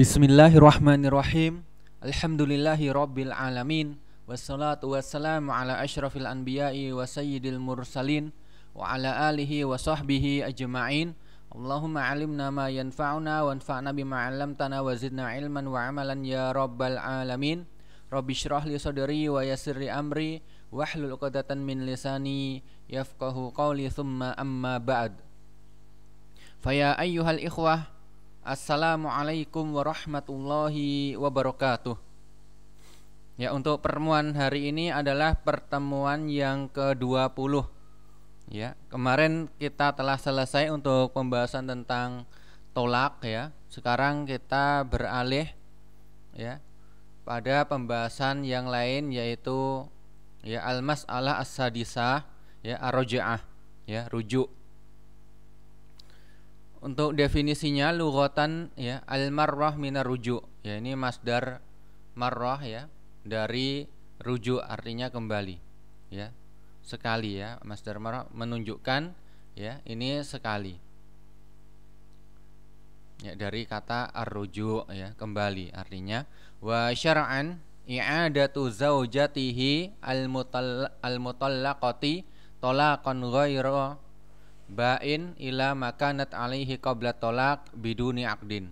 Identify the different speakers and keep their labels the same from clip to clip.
Speaker 1: Bismillahirrahmanirrahim. Alhamdulillahi rabbil alamin. Wassalatu wassalamu ala asyrafil anbiya'i wa sayyidil mursalin wa ala alihi wa sahbihi ajma'in. Allahumma alimna ma yanfa'una wanfa'na bima 'allamtana wa zidna ilman wa amalan ya rabbal alamin. Rabbi shrah li sadri wa yassir li amri wahlul 'uqdatam min lisani yafqahu qawli thumma amma ba'd. Faya ayyuhal ikhwah, Assalamualaikum warahmatullahi wabarakatuh. Ya, untuk pertemuan hari ini adalah pertemuan yang ke-20. Ya, kemarin kita telah selesai untuk pembahasan tentang tolak ya. Sekarang kita beralih ya pada pembahasan yang lain, yaitu ya al-mas'alah as-sadisah ya ar-raj'ah ya, rujuk. Untuk definisinya lughatan ya al-marrah minar rujuk. Ya, ini masdar marrah ya, dari rujuk artinya kembali. Ya. Sekali ya, masdar marrah menunjukkan ya ini sekali. Ya, dari kata ar-rujuk ya, kembali artinya. Wa syar'an i'adatu zaujatihi al-mutallaqati talaqan ghairu ba'in ila makanat alaihi qabla tolak biduni aqdin.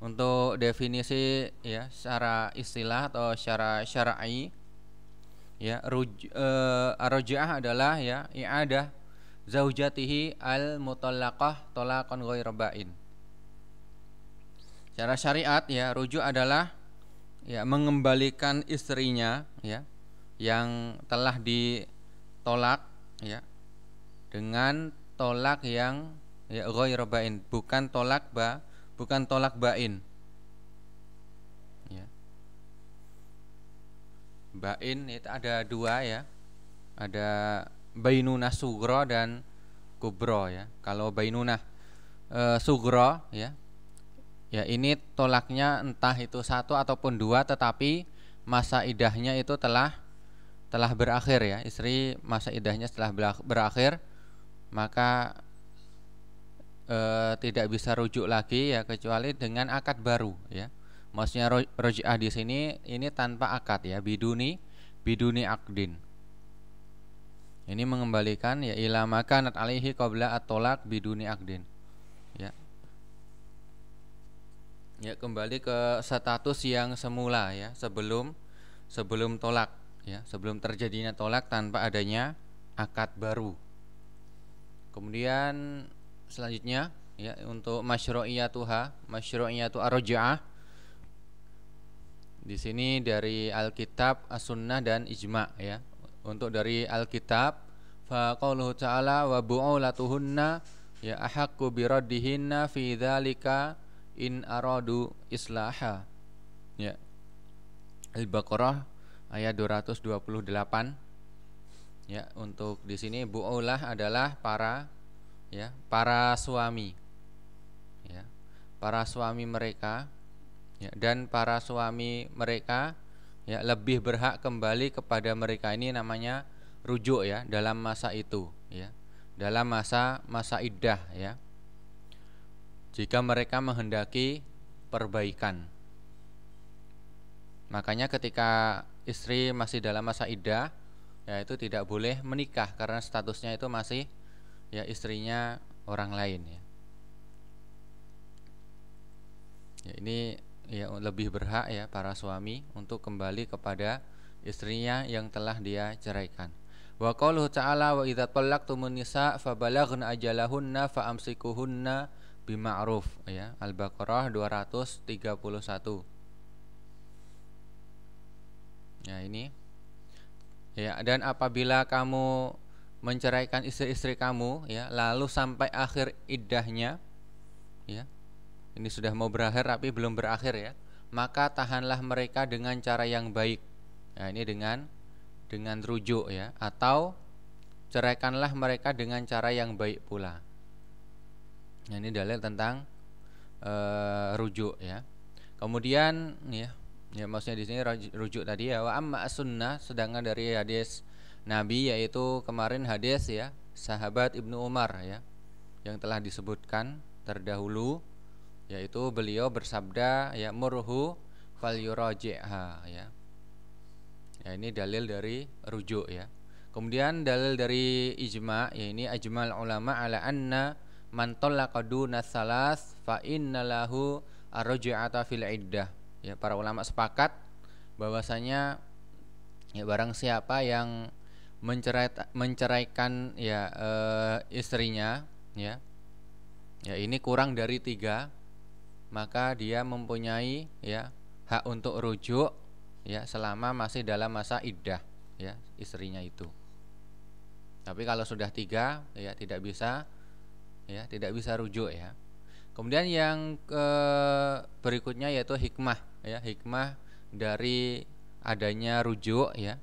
Speaker 1: Untuk definisi ya secara istilah atau secara syar'i ya, ar-raj'ah adalah ya i'adah zaujatihi al-mutallaqah talaqan ghairu ba'in. Secara syariat ya, rujuk adalah ya mengembalikan istrinya ya yang telah ditolak ya dengan tolak yang ya ghairu ba'in, bukan tolak ba'in. Ya. Ba'in itu ada dua ya. Ada bainunah sughra dan kubra ya. Kalau bainunah sughra ya. Ya, ini tolaknya entah itu satu ataupun dua, tetapi masa idahnya itu telah berakhir ya. Istri masa idahnya setelah berakhir, maka tidak bisa rujuk lagi ya, kecuali dengan akad baru ya. Maksudnya raj'ah di sini ini tanpa akad ya, biduni aqdin. Ini mengembalikan ya ila makanat alaihi qabla at-tolak biduni aqdin. Ya. Ya, kembali ke status yang semula ya, sebelum tolak ya, sebelum terjadinya tolak tanpa adanya akad baru. Kemudian selanjutnya ya, untuk masyru'iyatu ar-raj'ah. Di sini dari Alkitab, As-Sunnah dan Ijma' ya. Untuk dari Alkitab, fa qauluhu ta'ala wa bu'ulatuhunna ya ahaqqu biraddihinna fi dzalika in aradu islaha. Ya. Al-Baqarah ayat 228. Ya, untuk di sini bu'ulah adalah para suami. Ya, para suami mereka ya, dan para suami mereka ya lebih berhak kembali kepada mereka, ini namanya rujuk ya dalam masa itu ya. Dalam masa iddah ya. Jika mereka menghendaki perbaikan. Makanya ketika istri masih dalam masa iddah ya, itu tidak boleh menikah karena statusnya itu masih ya istrinya orang lain ya. Ya, ini ya lebih berhak ya para suami untuk kembali kepada istrinya yang telah dia ceraikan. Wa qauluhu ta'ala wa idza talaqtumun nisa fabalaghna ajalahunna faamsikuhunna bima'ruf ya. Al-Baqarah 231. Ya, ini ya, dan apabila kamu menceraikan istri-istri kamu ya, lalu sampai akhir iddahnya ya, ini sudah mau berakhir tapi belum berakhir ya, maka tahanlah mereka dengan cara yang baik. Ya, ini dengan rujuk ya, atau ceraikanlah mereka dengan cara yang baik pula. Nah, ini dalil tentang rujuk ya. Kemudian ya maksudnya di sini rujuk tadi ya, wa amma as-sunnah, sedangkan dari hadis Nabi, yaitu kemarin hadis ya sahabat Ibnu Umar ya yang telah disebutkan terdahulu yaitu beliau bersabda ya murhu fal yuraji'ha ya. Ya ini dalil dari rujuk ya. Kemudian dalil dari ijma, ya ini ajmal ulama ala anna man talaqa duna salas fa innalahu arraj'ata fil iddah. Ya, para ulama sepakat bahwasanya ya barang siapa yang menceraikan ya istrinya ya ini kurang dari 3, maka dia mempunyai ya hak untuk rujuk ya selama masih dalam masa iddah ya istrinya itu. Tapi kalau sudah 3 ya tidak bisa rujuk ya. Kemudian yang berikutnya yaitu hikmah ya, hikmah dari adanya rujuk ya,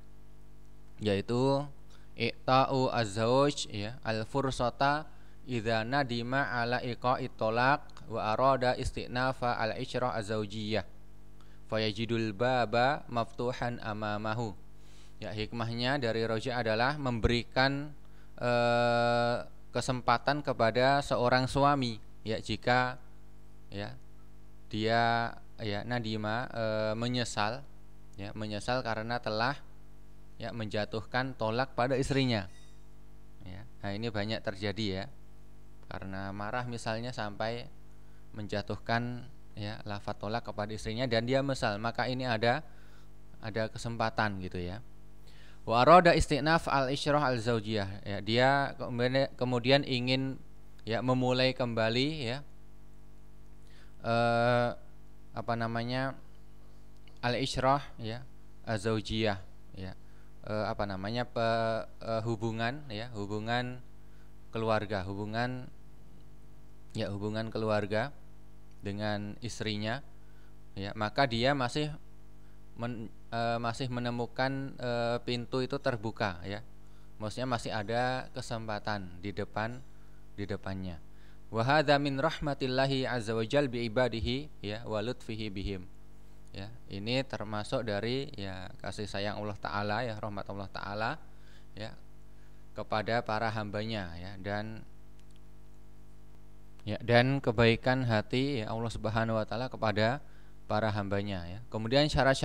Speaker 1: yaitu i'ta'u az-zawj ya al-fursata idza nadima ala iqa'it talaq wa arada istinafa al-isyrah az-zawjiyah fayajidul baba maftuhan amamahu. Ya, hikmahnya dari rujuk adalah memberikan kesempatan kepada seorang suami ya jika ya dia ya nadima menyesal karena telah ya menjatuhkan tolak pada istrinya ya. Nah ini banyak terjadi ya, karena marah misalnya sampai menjatuhkan ya lafaz tolak kepada istrinya dan dia mesal, maka ini ada kesempatan gitu ya. Wa arada istinaf al-isyrah al-zaujiyah ya, dia kemudian ingin ya memulai kembali ya al-isyrah ya az-zaujiyah ya, hubungan ya, hubungan keluarga dengan istrinya ya, maka dia masih menemukan pintu itu terbuka ya, maksudnya masih ada kesempatan di depannya. Wa hadza min rahmatillahi azza wajal bi ibadihi ya wa lutfihi bihim. Ya, ini termasuk dari ya kasih sayang Allah Ta'ala ya, rahmat Allah Ta'ala ya kepada para hambanya ya, dan kebaikan hati ya Allah Subhanahu wa Ta'ala kepada para hambanya ya. Kemudian syarat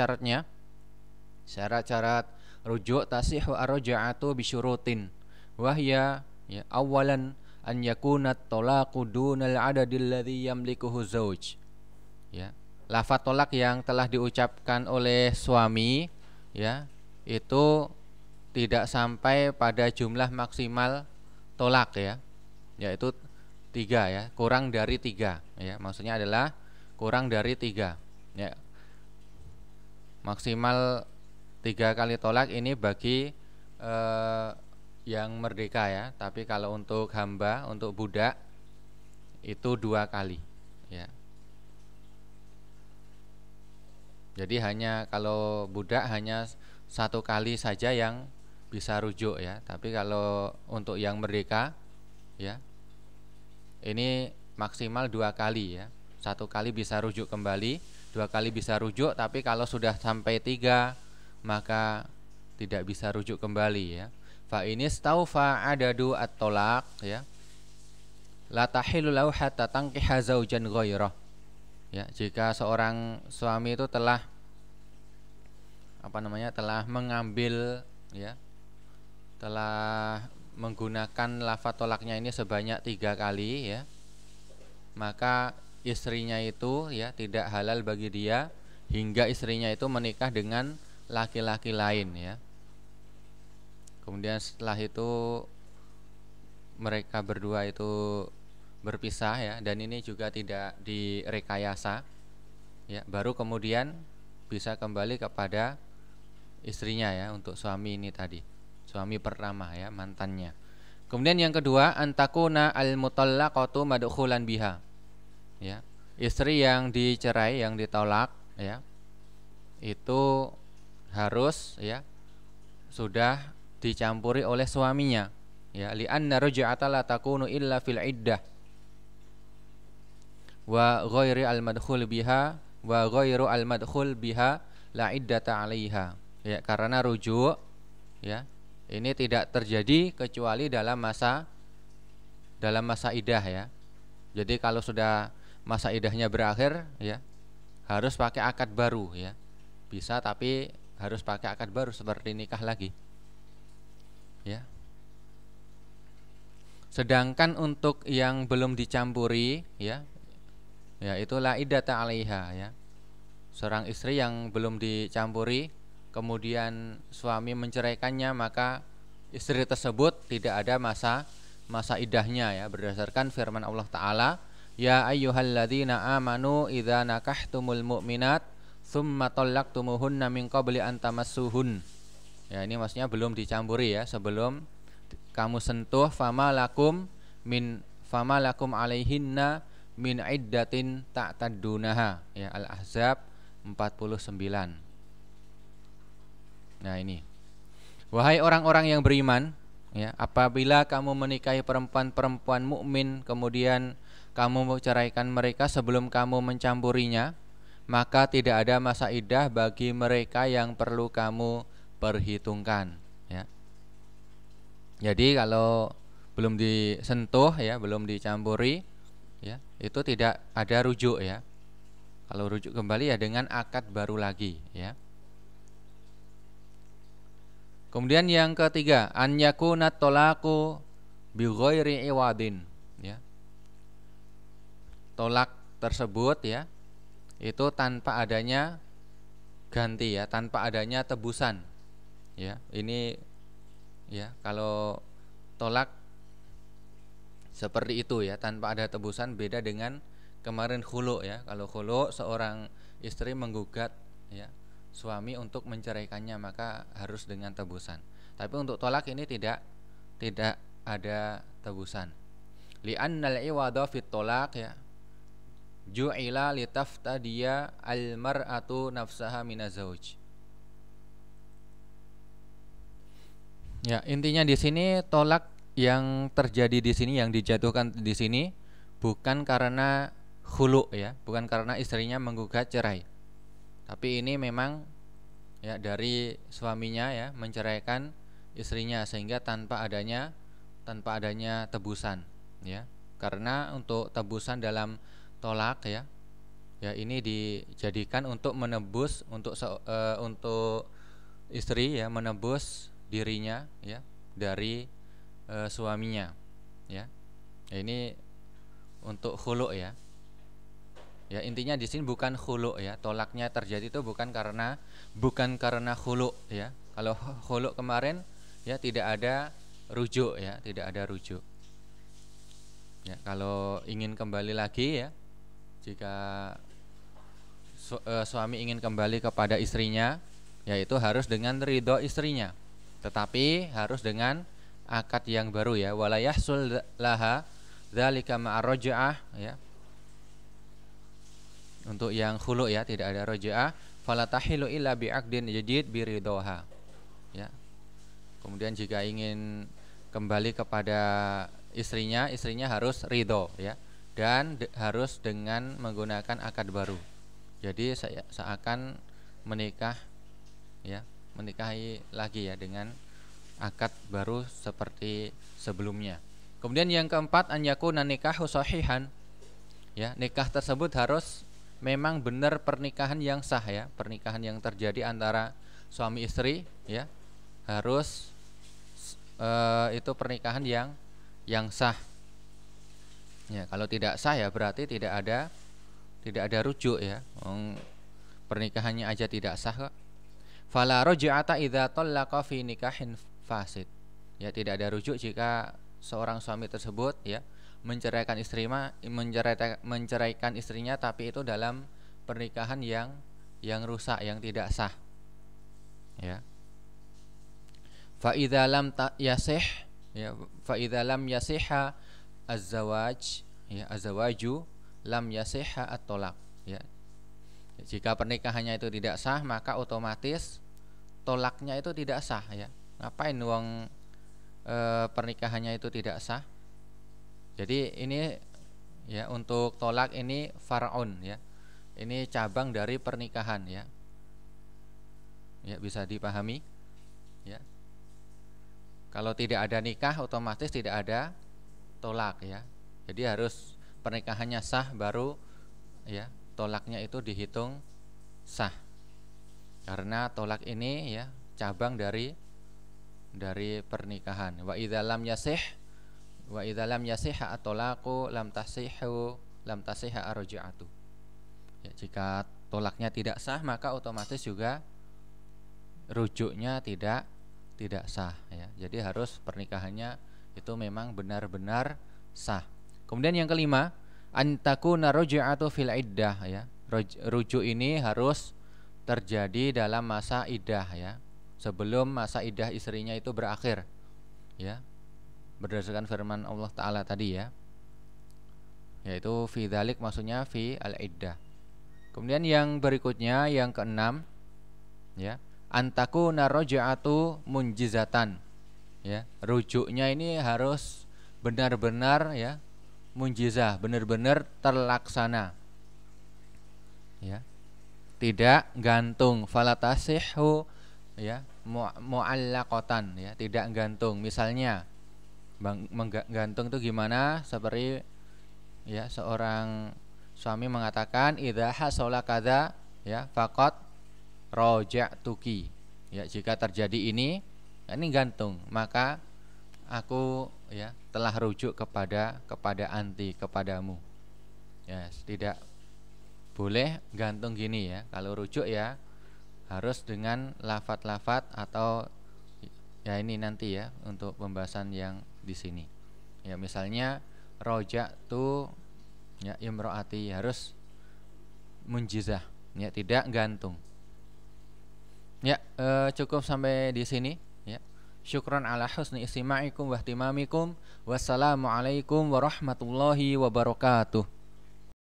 Speaker 1: rujuk tasihhu ar-raj'atu bi syurutin wahya ya awalan an yakuna at-talaqu dunal adadil ladzi yamlikuhu zauj ya. Lafaz tolak yang telah diucapkan oleh suami ya itu tidak sampai pada jumlah maksimal tolak ya, yaitu 3 ya, kurang dari 3 ya, maksudnya adalah kurang dari 3 ya. Maksimal 3 kali tolak ini bagi yang merdeka ya, tapi kalau untuk hamba, untuk budak itu 2 kali ya. Jadi kalau budak hanya 1 kali saja yang bisa rujuk ya, tapi kalau untuk yang merdeka ya ini maksimal 2 kali ya. 1 kali bisa rujuk kembali, 2 kali bisa rujuk, tapi kalau sudah sampai 3 maka tidak bisa rujuk kembali ya. Fa ini staufa adadu at-talaq ya, la tahillu lahu hatta tankiha zaujan ghairah. Ya, jika seorang suami itu telah mengambil ya, telah menggunakan lafaz tolaknya ini sebanyak 3 kali ya, maka istrinya itu ya tidak halal bagi dia hingga istrinya itu menikah dengan laki-laki lain ya. Kemudian setelah itu mereka berdua itu berpisah ya, dan ini juga tidak direkayasa ya, baru kemudian bisa kembali kepada istrinya ya, untuk suami ini tadi, suami pertama ya, mantannya. Kemudian yang kedua, antakuna al-mutallaqatu madkhulan biha ya, istri yang dicerai, yang ditolak ya, itu harus ya sudah dicampuri oleh suaminya ya, li'anna ruj'ata la takunu illa fil iddah wa ghairu al-madkhul biha la iddata 'alaiha ya, karena rujuk ya ini tidak terjadi kecuali dalam masa iddah ya. Jadi kalau sudah masa iddahnya berakhir, ya harus pakai akad baru, ya bisa tapi harus pakai akad baru seperti nikah lagi, ya. Sedangkan untuk yang belum dicampuri, ya itu la iddata 'alaiha, ya. Seorang istri yang belum dicampuri kemudian suami menceraikannya, maka istri tersebut tidak ada masa iddahnya, ya, berdasarkan firman Allah Ta'ala, ya ayyuhalladzina amanu idza nakahtumul mu'minat tsumma talaqtumuhunna min qabli an tamassuhun. Ya, ini maksudnya belum dicampuri, ya, sebelum kamu sentuh, famalakum alaihinna min iddatin ta'taddunaha, ya, Al-Ahzab 49. Nah, ini. Wahai orang-orang yang beriman, ya, apabila kamu menikahi perempuan-perempuan mukmin kemudian kamu menceraikan mereka sebelum kamu mencampurinya, maka tidak ada masa iddah bagi mereka yang perlu kamu perhitungkan, ya. Jadi kalau belum disentuh, ya, belum dicampuri, ya, itu tidak ada rujuk, ya. Kalau rujuk kembali ya dengan akad baru lagi, ya. Kemudian yang ketiga, an yakuna tolaqu bi ghairi iwadin, ya. Tolak tersebut, ya, itu tanpa adanya ganti, ya, tanpa adanya tebusan, ya. Ini, ya, kalau tolak seperti itu, ya, tanpa ada tebusan, beda dengan kemarin khulu, ya. Kalau khulu seorang istri menggugat, ya, suami untuk menceraikannya, maka harus dengan tebusan. Tapi untuk tolak ini tidak ada tebusan. Li'annal iwadha fit tolak, ya, ju'ila litaftadiya al-mar'atu nafsaha minazauj. Ya, intinya di sini tolak yang terjadi di sini, yang dijatuhkan di sini bukan karena khulu, ya, bukan karena istrinya menggugat cerai. Tapi ini memang, ya, dari suaminya, ya, menceraikan istrinya sehingga tanpa adanya tebusan, ya. Karena untuk tebusan dalam tolak, ya ini dijadikan untuk menebus untuk istri, ya, menebus dirinya, ya, dari suaminya, ya. Ini untuk khulu, ya. Ya, intinya di sini bukan khulu, ya. Tolaknya terjadi itu bukan karena khulu, ya. Kalau khulu kemarin, ya, tidak ada rujuk, ya, tidak ada rujuk. Ya, kalau ingin kembali lagi, ya, jika suami ingin kembali kepada istrinya, yaitu harus dengan ridho istrinya. Tetapi harus dengan akad yang baru, ya. Wala yahsul laha dzalika ma'a raj'ah, ya. Untuk yang khulu, ya, tidak ada raj'ah, fala tahilu illa bi'aqdin jadid biridhoha, ya. Kemudian jika ingin kembali kepada istrinya harus ridho, ya, dan harus dengan menggunakan akad baru. Jadi seakan menikah, ya, menikahi lagi, ya, dengan akad baru seperti sebelumnya. Kemudian yang keempat, an yakuna nikahu sahihan, ya, nikah tersebut harus memang benar pernikahan yang sah, ya, pernikahan yang terjadi antara suami istri, ya, harus itu pernikahan yang sah. Ya, kalau tidak sah, ya, berarti tidak ada rujuk, ya. Pernikahannya aja tidak sah kok. Fala raj'ata idza talaqa fi nikahin fasid. Ya, tidak ada rujuk jika seorang suami tersebut, ya, menceraikan istrinya tapi itu dalam pernikahan yang rusak, yang tidak sah, ya. Fa idza lam yasih, ya, fa idza lam yasihha az-zawaj, ya, az-zawaju lam yasihha at-talaq, ya. Jika pernikahannya itu tidak sah, maka otomatis tolaknya itu tidak sah, ya. Ngapain uang pernikahannya itu tidak sah? Jadi ini, ya, untuk tolak ini far'un, ya. Ini cabang dari pernikahan, ya. Ya, bisa dipahami, ya. Kalau tidak ada nikah otomatis tidak ada tolak, ya. Jadi harus pernikahannya sah baru ya tolaknya itu dihitung sah, karena tolak ini ya cabang dari pernikahan. Wa idza lam yasih at-talaqu lam tasihha ar-raj'atu. Ya, jika tolaknya tidak sah maka otomatis juga rujuknya tidak sah ya. Jadi harus pernikahannya itu memang benar-benar sah. Kemudian yang kelima, antakuna ruj'atu fil iddah ya. Rujuk ini harus terjadi dalam masa iddah ya, sebelum masa iddah istrinya itu berakhir ya, berdasarkan firman Allah Ta'ala tadi ya, yaitu fi dzalik, maksudnya fi al-iddah. Kemudian yang berikutnya yang keenam ya, antakuna ruj'atu munjizatan ya. Rujuknya ini harus benar-benar ya munjizah, benar-benar terlaksana ya, tidak gantung. Falatasihu ya mu'allaqatan ya, tidak gantung. Misalnya menggantung itu gimana? Seperti ya seorang suami mengatakan idza hasala kadza ya faqat raja'tuki ya, jika terjadi ini gantung, maka aku ya telah rujuk kepada anti, kepadamu ya. Tidak boleh gantung gini ya. Kalau rujuk ya harus dengan lafat-lafat atau ya ini nanti ya untuk pembahasan yang di sini ya. Misalnya roja'tu ya imro'ati, harus munjizah ya, tidak gantung ya. Cukup sampai di sini ya. Syukran ala husni istima'ikum wa ihtimamikum. Wassalamualaikum warahmatullahi wabarakatuh.